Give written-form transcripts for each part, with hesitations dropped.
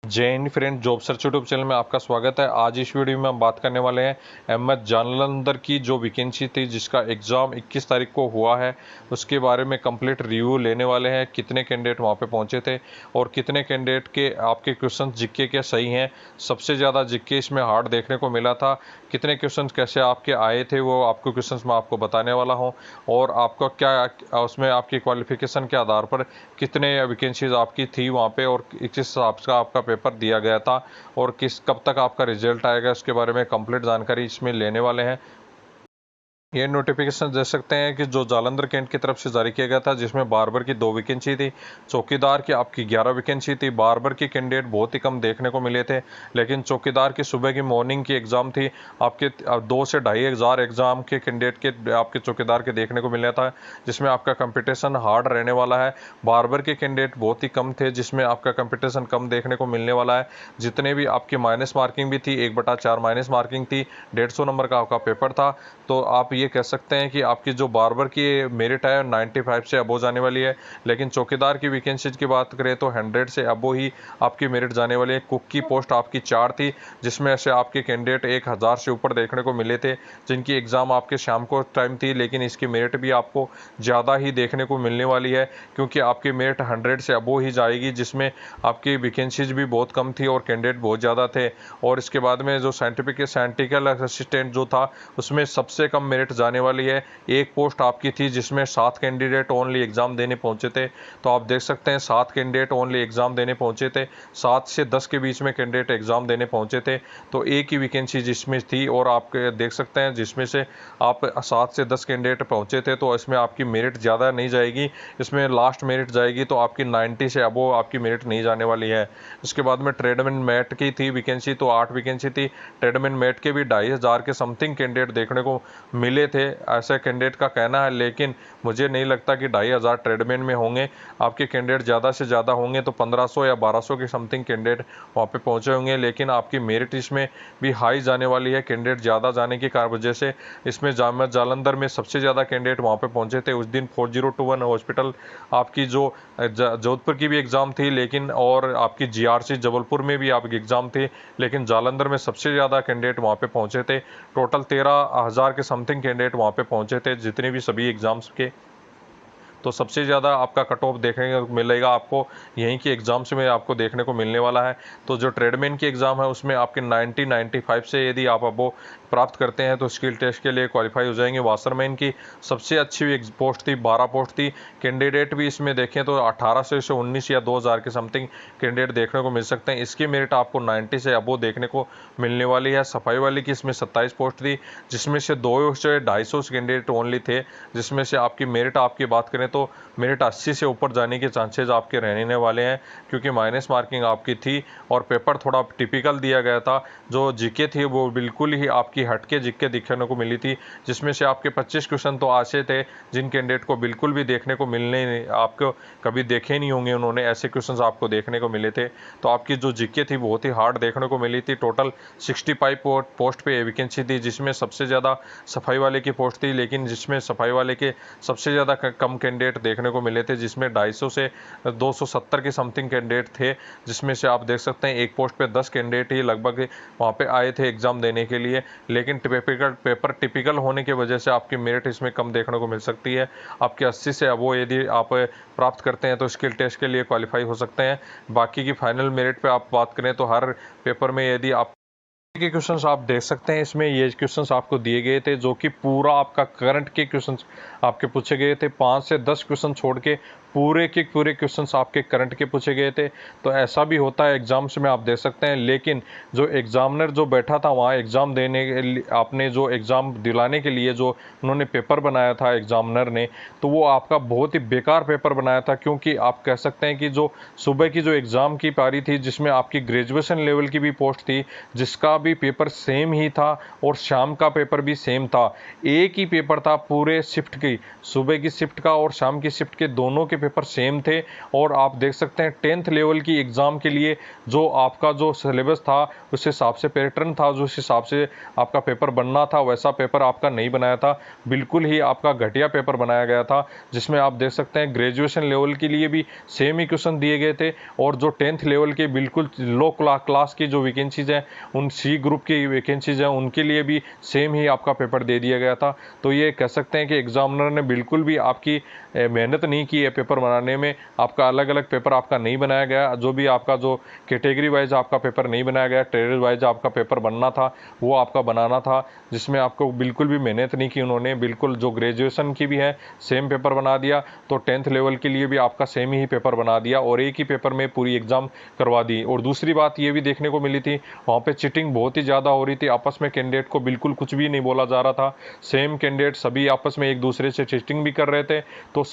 जय Hind friend, job search YouTube channel में आपका स्वागत है। आज इस वीडियो में हम बात करने वाले हैं अहमद जालंधर की जो वैकेंसी थी जिसका एग्ज़ाम 21 तारीख को हुआ है, उसके बारे में कंप्लीट रिव्यू लेने वाले हैं। कितने कैंडिडेट वहां पे पहुंचे थे और कितने कैंडिडेट के आपके क्वेश्चन जीके के सही हैं। सबसे ज़्यादा जीके इसमें हार्ड देखने को मिला था। कितने क्वेश्चन कैसे आपके आए थे वो आपको क्वेश्चन मैं आपको बताने वाला हूँ, और आपका क्या उसमें आपकी क्वालिफिकेशन के आधार पर कितने वैकेंसीज आपकी थी वहाँ पे और किस हिसाब से आपका पेपर दिया गया था और कब तक आपका रिजल्ट आएगा, उसके बारे में कंप्लीट जानकारी इसमें लेने वाले हैं। ये नोटिफिकेशन दे सकते हैं कि जो जालंधर कैंट की तरफ से जारी किया गया था, जिसमें बार्बर की 2 वैकेंसी थी, चौकीदार की आपकी 11 वैकेंसी थी। बार्बर की कैंडिडेट बहुत ही कम देखने को मिले थे, लेकिन चौकीदार की सुबह की मॉर्निंग की एग्ज़ाम थी। आपके 2 से 2,500 एग्ज़ाम के कैंडिडेट के आपके चौकीदार के देखने को मिला था, जिसमें आपका कंपटीशन हार्ड रहने वाला है। बार्बर के कैंडिडेट बहुत ही कम थे, जिसमें आपका कंपटीशन कम देखने को मिलने वाला है। जितने भी आपकी माइनस मार्किंग भी थी, 1/4 माइनस मार्किंग थी, 150 नंबर का आपका पेपर था। तो आप ये कह सकते हैं कि आपकी जो बार्बर की मेरिट है 95 से अबो जाने वाली है, लेकिन चौकीदार की वैकेंसीज की बात करें तो 100 से अबो ही आपकी मेरिट जाने वाली है। कुक की पोस्ट आपकी 4 थी, जिसमें से आपके कैंडिडेट 1000 से ऊपर देखने को मिले थे, जिनकी एग्ज़ाम आपके शाम को टाइम थी, लेकिन इसकी मेरिट भी आपको ज़्यादा ही देखने को मिलने वाली है, क्योंकि आपकी मेरिट 100 से अबो ही जाएगी, जिसमें आपकी वैकेंसीज भी बहुत कम थी और कैंडिडेट बहुत ज़्यादा थे। और इसके बाद में जो साइंटिफिकल असिस्टेंट जो था, उसमें सबसे कम मेरिट जाने वाली है। एक पोस्ट आपकी थी जिसमें 7 कैंडिडेट ओनली एग्ज़ाम देने पहुंचे थे। तो आप देख सकते हैं 7 कैंडिडेट ओनली एग्ज़ाम देने पहुंचे थे, 7 से 10 के बीच में कैंडिडेट एग्ज़ाम देने पहुंचे थे। तो एक ही वैकेंसी जिसमें थी, और आप देख सकते हैं जिसमें से आप 7 से 10 कैंडिडेट पहुंचे थे, तो इसमें आपकी मेरिट ज़्यादा नहीं जाएगी। इसमें लास्ट मेरिट जाएगी तो आपकी 90 से अबो आपकी मेरिट नहीं जाने वाली है। इसके बाद में ट्रेडमैन मैट की थी वैकेंसी, तो 8 वैकेंसी थी। ट्रेडमैन मैट के भी 2,500 के समथिंग कैंडिडेट देखने को मिले थे, ऐसा कैंडिडेट का कहना है, लेकिन मुझे नहीं लगता कि 2,500 ट्रेडमैन में होंगे। आपके कैंडिडेट ज़्यादा से ज़्यादा होंगे तो 1500 या 1200 के समथिंग कैंडिडेट वहाँ पे पहुँचे होंगे, लेकिन आपकी मेरिट इसमें भी हाई जाने वाली है। कैंडिडेट ज़्यादा जाने की वजह से इसमें जालंधर में सबसे ज़्यादा कैंडिडेट वहाँ पे पहुँचे थे। उस दिन 4021 हॉस्पिटल आपकी जो जोधपुर की भी एग्ज़ाम थी, लेकिन और आपकी GRC जबलपुर में भी आपकी एग्ज़ाम थी, लेकिन जालंधर में सबसे ज़्यादा कैंडिडेट वहाँ पे पहुँचे थे। टोटल 13,000 के समथिंग कैंडिडेट वहाँ पे पहुँचे थे, जितने भी सभी एग्ज़ाम्स के। तो सबसे ज़्यादा आपका कट ऑफ देखने को मिलेगा आपको यहीं की एग्ज़ाम्स में आपको देखने को मिलने वाला है। तो जो ट्रेडमैन की एग्ज़ाम है उसमें आपके 95 से यदि आप वो प्राप्त करते हैं तो स्किल टेस्ट के लिए क्वालिफाई हो जाएंगे। वाशरमैन की सबसे अच्छी एक पोस्ट थी, 12 पोस्ट थी। कैंडिडेट भी इसमें देखें तो 1800 से 19 या 2000 के समथिंग कैंडिडेट देखने को मिल सकते हैं। इसकी मेरिट आपको 90 से अबो देखने को मिलने वाली है। सफाई वाली की इसमें 27 पोस्ट थी, जिसमें से 2 से 250 कैंडिडेट ओनली थे, जिसमें से आपकी मेरिट आपकी बात करें तो मेरिट 80 से ऊपर जाने के चांसेस आपके रहने वाले हैं, क्योंकि माइनस मार्किंग आपकी थी और पेपर थोड़ा टिपिकल दिया गया था। जो जीके थी वो बिल्कुल ही आपकी हटके जीके दिखने को मिली थी, जिसमें से आपके 25 क्वेश्चन तो ऐसे थे जिन कैंडिडेट को बिल्कुल भी देखने को मिलने आपको कभी देखे नहीं होंगे, उन्होंने ऐसे क्वेश्चन आपको देखने को मिले थे। तो आपकी जो जीके थी बहुत ही हार्ड देखने को मिली थी। टोटल 65 पोस्ट पे वैकेंसी थी, जिसमें सबसे ज़्यादा सफाई वाले की पोस्ट थी, लेकिन जिसमें सफाई वाले के सबसे ज़्यादा कम कैंडिडेट देखने को मिले थे, जिसमें 250 से 270 के समथिंग कैंडिडेट थे, जिसमें से आप देख सकते हैं एक पोस्ट पे 10 कैंडिडेट ही लगभग वहाँ पे आए थे एग्ज़ाम देने के लिए। लेकिन पेपर टिपिकल होने की वजह से आपकी मेरिट इसमें कम देखने को मिल सकती है। आपके 80 से अबो यदि आप प्राप्त करते हैं तो स्किल टेस्ट के लिए क्वालिफाई हो सकते हैं। बाकी की फाइनल मेरिट पे आप बात करें तो हर पेपर में यदि आप के क्वेश्चंस आप देख सकते हैं, इसमें ये क्वेश्चंस आपको दिए गए थे जो कि पूरा आपका करंट के क्वेश्चंस आपके पूछे गए थे। 5 से 10 क्वेश्चन छोड़ के पूरे के पूरे क्वेश्चंस आपके करंट के पूछे गए थे। तो ऐसा भी होता है एग्जाम्स में, आप देख सकते हैं, लेकिन जो एग्जामिनर जो बैठा था वहाँ एग्ज़ाम देने के लिए, आपने जो एग्ज़ाम दिलाने के लिए जो उन्होंने पेपर बनाया था एग्जामिनर ने, तो वो आपका बहुत ही बेकार पेपर बनाया था। क्योंकि आप कह सकते हैं कि जो सुबह की जो एग्ज़ाम की पारी थी, जिसमें आपकी ग्रेजुएशन लेवल की भी पोस्ट थी, जिसका भी पेपर सेम ही था और शाम का पेपर भी सेम था। एक ही पेपर था पूरे शिफ्ट के की सुबह की शिफ्ट का और शाम की शिफ्ट के दोनों के पेपर सेम थे। और आप देख सकते हैं 10th लेवल की एग्ज़ाम के लिए जो आपका जो सिलेबस था उस हिसाब से पैटर्न था, जो उस हिसाब से आपका पेपर बनना था वैसा पेपर आपका नहीं बनाया था। बिल्कुल ही आपका घटिया पेपर बनाया गया था, जिसमें आप देख सकते हैं ग्रेजुएशन लेवल के लिए भी सेम ही क्वेश्चन दिए गए थे और जो 10th लेवल के बिल्कुल लो क्लास की जो वैकेंसीज हैं, उन सी ग्रुप की वैकेंसीज हैं, उनके लिए भी सेम ही आपका पेपर दे दिया गया था। तो ये कह सकते हैं कि एग्जामिनर ने बिल्कुल भी आपकी मेहनत नहीं की है पेपर बनाने में। आपका अलग अलग पेपर आपका नहीं बनाया गया, जो भी आपका जो कैटेगरी वाइज आपका पेपर नहीं बनाया गया, ट्रेड वाइज आपका पेपर बनना था वो आपका बनाना था, जिसमें आपको बिल्कुल भी मेहनत नहीं की उन्होंने। बिल्कुल जो ग्रेजुएशन की भी है सेम पेपर बना दिया, तो 10th लेवल के लिए भी आपका सेम ही पेपर बना दिया और एक ही पेपर में पूरी एग्जाम करवा दी। और दूसरी बात ये भी देखने को मिली थी, वहाँ पे चिटिंग बहुत ही ज़्यादा हो रही थी। आपस में कैंडिडेट को बिल्कुल कुछ भी नहीं बोला जा रहा था, सेम कैंडिडेट सभी आपस में एक दूसरे से चिटिंग भी कर रहे थे। तो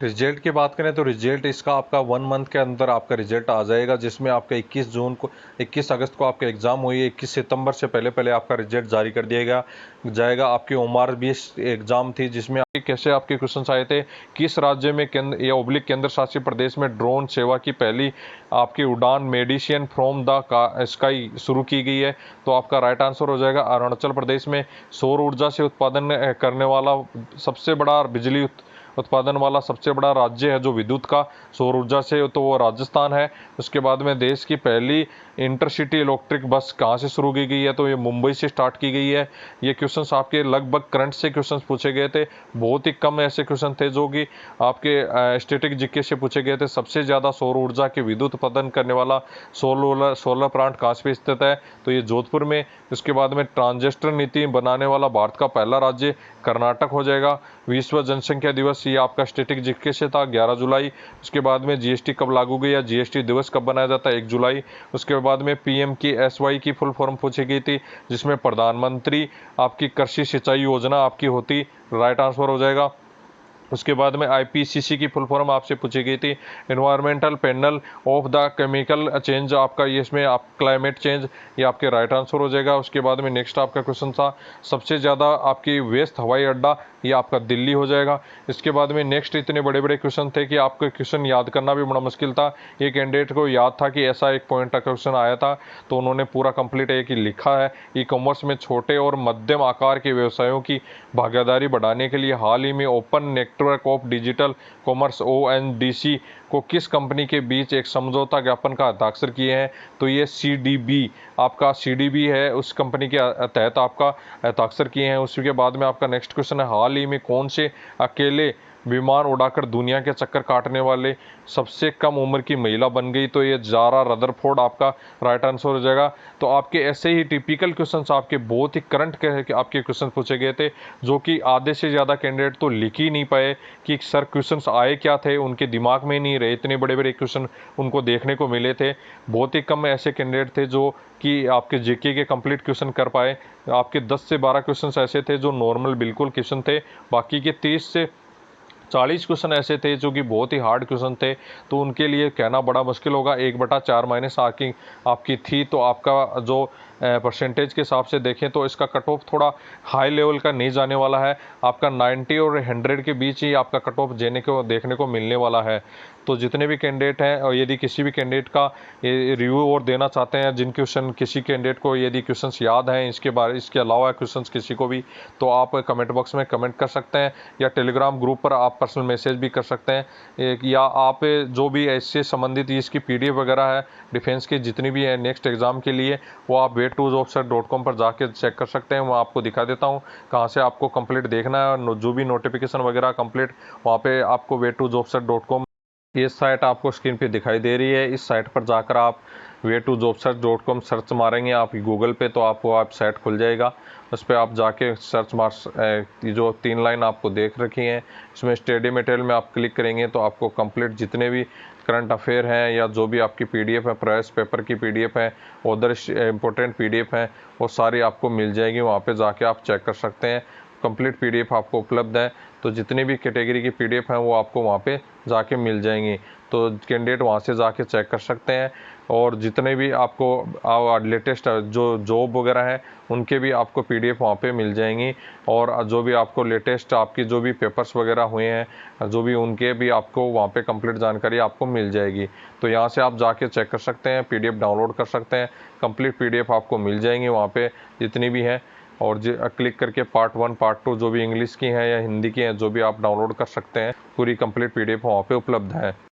रिजल्ट की बात करें तो रिजल्ट इसका आपका 1 मंथ के अंदर आपका रिजल्ट आ जाएगा, जिसमें आपका 21 अगस्त को आपका एग्ज़ाम हुई है। 21 सितंबर से पहले पहले आपका रिजल्ट जारी कर दिया जाएगा। आपकी उमर बेस्ड एग्ज़ाम थी, जिसमें कैसे आपके क्वेश्चंस आए थे, किस राज्य में केंद्र या ओब्लिक केंद्र शासित प्रदेश में ड्रोन सेवा की पहली आपकी उड़ान मेडिसिन फ्रॉम द स्काई शुरू की गई है। तो आपका राइट आंसर हो जाएगा अरुणाचल प्रदेश में। सौर ऊर्जा से उत्पादन करने वाला सबसे बड़ा बिजली उत्पादन वाला सबसे बड़ा राज्य है जो विद्युत का सौर ऊर्जा से, तो वो राजस्थान है। उसके बाद में देश की पहली इंटरसिटी इलेक्ट्रिक बस कहाँ से शुरू की गई है, तो ये मुंबई से स्टार्ट की गई है। ये क्वेश्चंस आपके लगभग करंट से क्वेश्चंस पूछे गए थे, बहुत ही कम ऐसे क्वेश्चन थे जो कि आपके स्टैटिक जीके से पूछे गए थे। सबसे ज़्यादा सौर ऊर्जा के विद्युत उत्पादन करने वाला सोलर प्लांट कहाँ पे स्थित है, तो ये जोधपुर में। उसके बाद में ट्रांजिस्टर नीति बनाने वाला भारत का पहला राज्य कर्नाटक हो जाएगा। विश्व जनसंख्या दिवस ये आपका स्टैटिक जीके से था 11 जुलाई। उसके बाद में जीएसटी कब लागू हुई या जीएसटी दिवस कब बनाया जाता है 1 जुलाई। उसके बाद में पीएम की एसवाई की फुल फॉर्म पूछी गई थी, जिसमें प्रधानमंत्री आपकी कृषि सिंचाई योजना आपकी होती, राइट आंसर हो जाएगा। उसके बाद में आईपीसीसी की फुल फॉर्म आपसे पूछी गई थी, environmental panel of the chemical change आपका ये इसमें आप क्लाइमेट चेंज, ये आपके राइट आंसर हो जाएगा। उसके बाद में नेक्स्ट आपका क्वेश्चन था सबसे ज़्यादा आपकी व्यस्त हवाई अड्डा, ये आपका दिल्ली हो जाएगा। इसके बाद में नेक्स्ट इतने बड़े बड़े क्वेश्चन थे कि आपको क्वेश्चन याद करना भी बड़ा मुश्किल था। ये कैंडिडेट को याद था कि ऐसा एक पॉइंट का क्वेश्चन आया था, तो उन्होंने पूरा कंप्लीट एक ही लिखा है। ई कॉमर्स में छोटे और मध्यम आकार के व्यवसायों की भागीदारी बढ़ाने के लिए हाल ही में open network of digital commerce ONDC को किस कंपनी के बीच एक समझौता ज्ञापन का हस्ताक्षर किए हैं, तो ये CDB आपका CDB है, उस कंपनी के तहत आपका हस्ताक्षर किए हैं। उसके बाद में आपका नेक्स्ट क्वेश्चन है, हाल ही में कौन से अकेले विमान उड़ाकर दुनिया के चक्कर काटने वाले सबसे कम उम्र की महिला बन गई, तो ये जारा रदरफोर्ड आपका राइट आंसर हो जाएगा। तो आपके ऐसे ही टिपिकल क्वेश्चंस आपके बहुत ही करंट के आपके क्वेश्चन पूछे गए थे, जो कि आधे से ज़्यादा कैंडिडेट तो लिख ही नहीं पाए कि सर क्वेश्चंस आए क्या थे, उनके दिमाग में नहीं रहे, इतने बड़े बड़े क्वेश्चन उनको देखने को मिले थे। बहुत ही कम ऐसे कैंडिडेट थे जो कि आपके जीके के कंप्लीट क्वेश्चन कर पाए। आपके 10 से 12 क्वेश्चन ऐसे थे जो नॉर्मल बिल्कुल क्वेश्चन थे, बाकी के 30 से 40 क्वेश्चन ऐसे थे जो कि बहुत ही हार्ड क्वेश्चन थे, तो उनके लिए कहना बड़ा मुश्किल होगा। 1/4 माइनस आपकी थी, तो आपका जो परसेंटेज के हिसाब से देखें तो इसका कट ऑफ थोड़ा हाई लेवल का नहीं जाने वाला है। आपका 90 और 100 के बीच ही आपका कट ऑफ देखने को मिलने वाला है। तो जितने भी कैंडिडेट हैं, और यदि किसी भी कैंडिडेट का रिव्यू और देना चाहते हैं, जिन क्वेश्चन किसी कैंडिडेट को यदि क्वेश्चंस याद हैं इसके अलावा क्वेश्चंस किसी को भी, तो आप कमेंट बॉक्स में कमेंट कर सकते हैं या टेलीग्राम ग्रुप पर आप पर्सनल मैसेज भी कर सकते हैं। या आप जो भी इससे संबंधित इसकी PDF वगैरह है डिफेंस की जितनी भी है नेक्स्ट एग्ज़ाम के लिए, वो आप way2jobsir.com पर जाके चेक कर सकते हैं। मैं आपको दिखा देता हूँ कहाँ से आपको कंप्लीट देखना है, जो भी नोटिफिकेशन वगैरह कंप्लीट वहाँ पे आपको way2jobsir.com, ये साइट आपको स्क्रीन पे दिखाई दे रही है। इस साइट पर जाकर आप way2jobsir.com सर्च मारेंगे आप गूगल पे, तो आपको साइट खुल जाएगा। उस पर आप जाके सर्च जो 3 लाइन आपको देख रखी हैं, इसमें स्टडी मटेरियल में आप क्लिक करेंगे तो आपको कंप्लीट जितने भी करंट अफेयर हैं या जो भी आपकी PDF है, प्रेस पेपर की PDF है, अदर इम्पोर्टेंट PDF हैं, वो सारी आपको मिल जाएगी। वहाँ पे जाके आप चेक कर सकते हैं, कंप्लीट PDF आपको उपलब्ध है। तो जितनी भी कैटेगरी की PDF हैं वो आपको वहाँ पे जाके मिल जाएंगी। तो कैंडिडेट वहाँ से जाके चेक कर सकते हैं। और जितने भी आपको लेटेस्ट जो जॉब वगैरह है उनके भी आपको PDF वहाँ पे मिल जाएंगी। और जो भी आपको लेटेस्ट आपकी जो भी पेपर्स वगैरह हुए हैं जो भी उनके भी आपको वहाँ पे कंप्लीट जानकारी आपको मिल जाएगी। तो यहाँ से आप जाके चेक कर सकते हैं, PDF डाउनलोड कर सकते हैं, कंप्लीट PDF आपको मिल जाएंगी वहाँ पे जितनी भी हैं। और क्लिक करके पार्ट 1 पार्ट 2 जो भी इंग्लिश की हैं या हिंदी की हैं जो भी आप डाउनलोड कर सकते हैं, पूरी कंप्लीट PDF वहाँ पे उपलब्ध है।